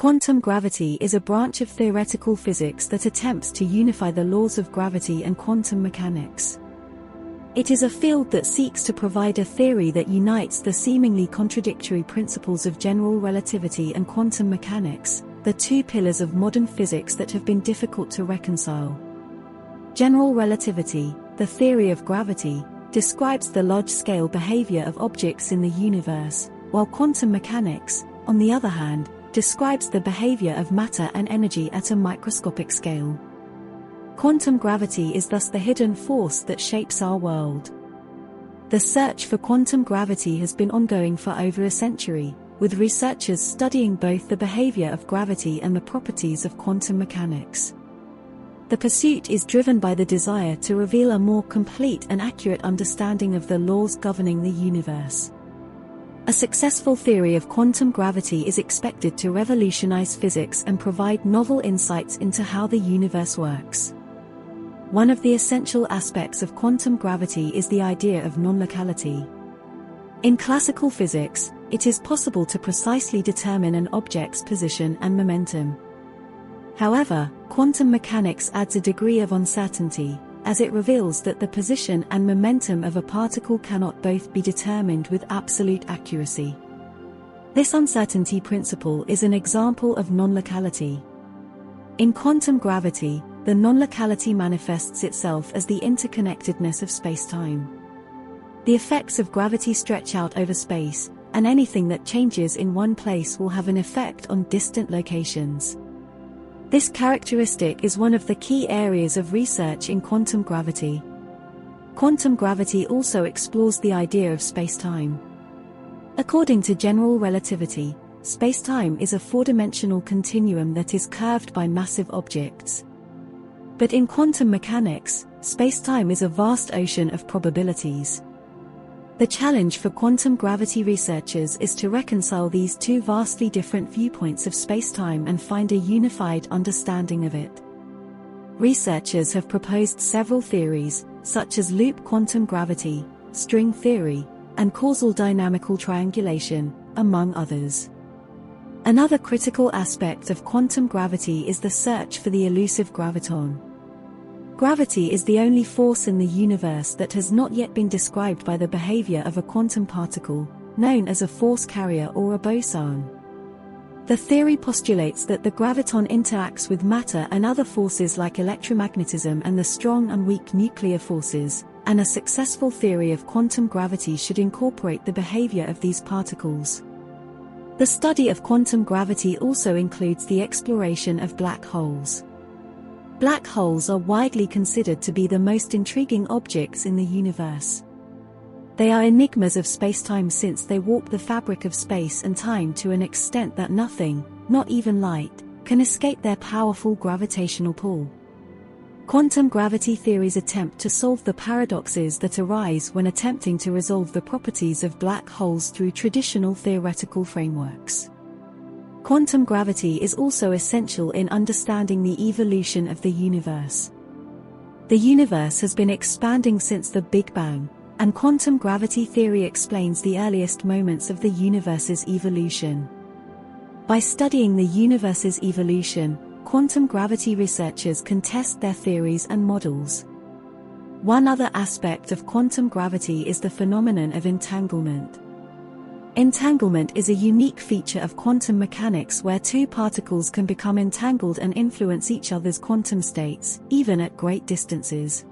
Quantum gravity is a branch of theoretical physics that attempts to unify the laws of gravity and quantum mechanics. It is a field that seeks to provide a theory that unites the seemingly contradictory principles of general relativity and quantum mechanics, the two pillars of modern physics that have been difficult to reconcile. General relativity, the theory of gravity, describes the large-scale behavior of objects in the universe, while quantum mechanics, on the other hand, describes the behavior of matter and energy at a microscopic scale. Quantum gravity is thus the hidden force that shapes our world. The search for quantum gravity has been ongoing for over a century, with researchers studying both the behavior of gravity and the properties of quantum mechanics. The pursuit is driven by the desire to reveal a more complete and accurate understanding of the laws governing the universe. A successful theory of quantum gravity is expected to revolutionize physics and provide novel insights into how the universe works. One of the essential aspects of quantum gravity is the idea of non-locality. In classical physics, it is possible to precisely determine an object's position and momentum. However, quantum mechanics adds a degree of uncertainty, as it reveals that the position and momentum of a particle cannot both be determined with absolute accuracy. This uncertainty principle is an example of non-locality. In quantum gravity, the non-locality manifests itself as the interconnectedness of space-time. The effects of gravity stretch out over space, and anything that changes in one place will have an effect on distant locations. This characteristic is one of the key areas of research in quantum gravity. Quantum gravity also explores the idea of space-time. According to general relativity, space-time is a four-dimensional continuum that is curved by massive objects. But in quantum mechanics, space-time is a vast ocean of probabilities. The challenge for quantum gravity researchers is to reconcile these two vastly different viewpoints of space-time and find a unified understanding of it. Researchers have proposed several theories, such as loop quantum gravity, string theory, and causal dynamical triangulation, among others. Another critical aspect of quantum gravity is the search for the elusive graviton. Gravity is the only force in the universe that has not yet been described by the behavior of a quantum particle, known as a force carrier or a boson. The theory postulates that the graviton interacts with matter and other forces like electromagnetism and the strong and weak nuclear forces, and a successful theory of quantum gravity should incorporate the behavior of these particles. The study of quantum gravity also includes the exploration of black holes. Black holes are widely considered to be the most intriguing objects in the universe. They are enigmas of space-time since they warp the fabric of space and time to an extent that nothing, not even light, can escape their powerful gravitational pull. Quantum gravity theories attempt to solve the paradoxes that arise when attempting to resolve the properties of black holes through traditional theoretical frameworks. Quantum gravity is also essential in understanding the evolution of the universe. The universe has been expanding since the Big Bang, and quantum gravity theory explains the earliest moments of the universe's evolution. By studying the universe's evolution, quantum gravity researchers can test their theories and models. One other aspect of quantum gravity is the phenomenon of entanglement. Entanglement is a unique feature of quantum mechanics where two particles can become entangled and influence each other's quantum states, even at great distances.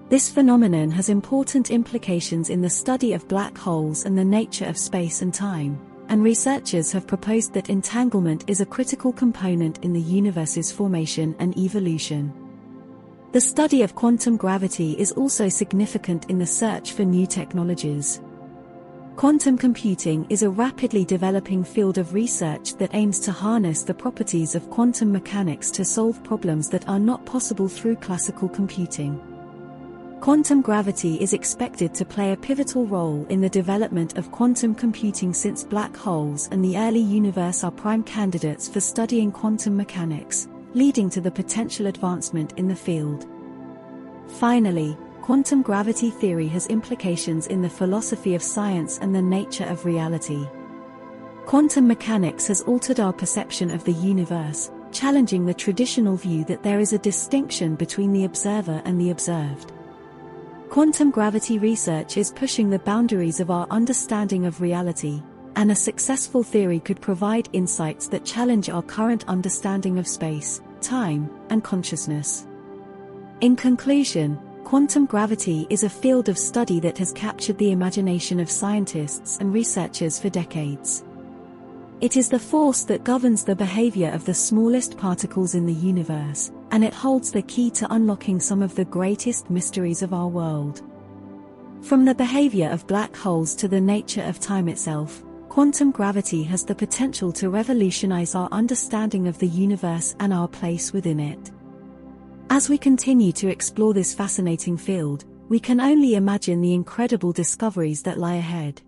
This phenomenon has important implications in the study of black holes and the nature of space and time, and researchers have proposed that entanglement is a critical component in the universe's formation and evolution. The study of quantum gravity is also significant in the search for new technologies. Quantum computing is a rapidly developing field of research that aims to harness the properties of quantum mechanics to solve problems that are not possible through classical computing. Quantum gravity is expected to play a pivotal role in the development of quantum computing since black holes and the early universe are prime candidates for studying quantum mechanics, leading to the potential advancement in the field. Finally, quantum gravity theory has implications in the philosophy of science and the nature of reality. Quantum mechanics has altered our perception of the universe, challenging the traditional view that there is a distinction between the observer and the observed. Quantum gravity research is pushing the boundaries of our understanding of reality, and a successful theory could provide insights that challenge our current understanding of space, time, and consciousness. In conclusion, quantum gravity is a field of study that has captured the imagination of scientists and researchers for decades. It is the force that governs the behavior of the smallest particles in the universe, and it holds the key to unlocking some of the greatest mysteries of our world. From the behavior of black holes to the nature of time itself, quantum gravity has the potential to revolutionize our understanding of the universe and our place within it. As we continue to explore this fascinating field, we can only imagine the incredible discoveries that lie ahead.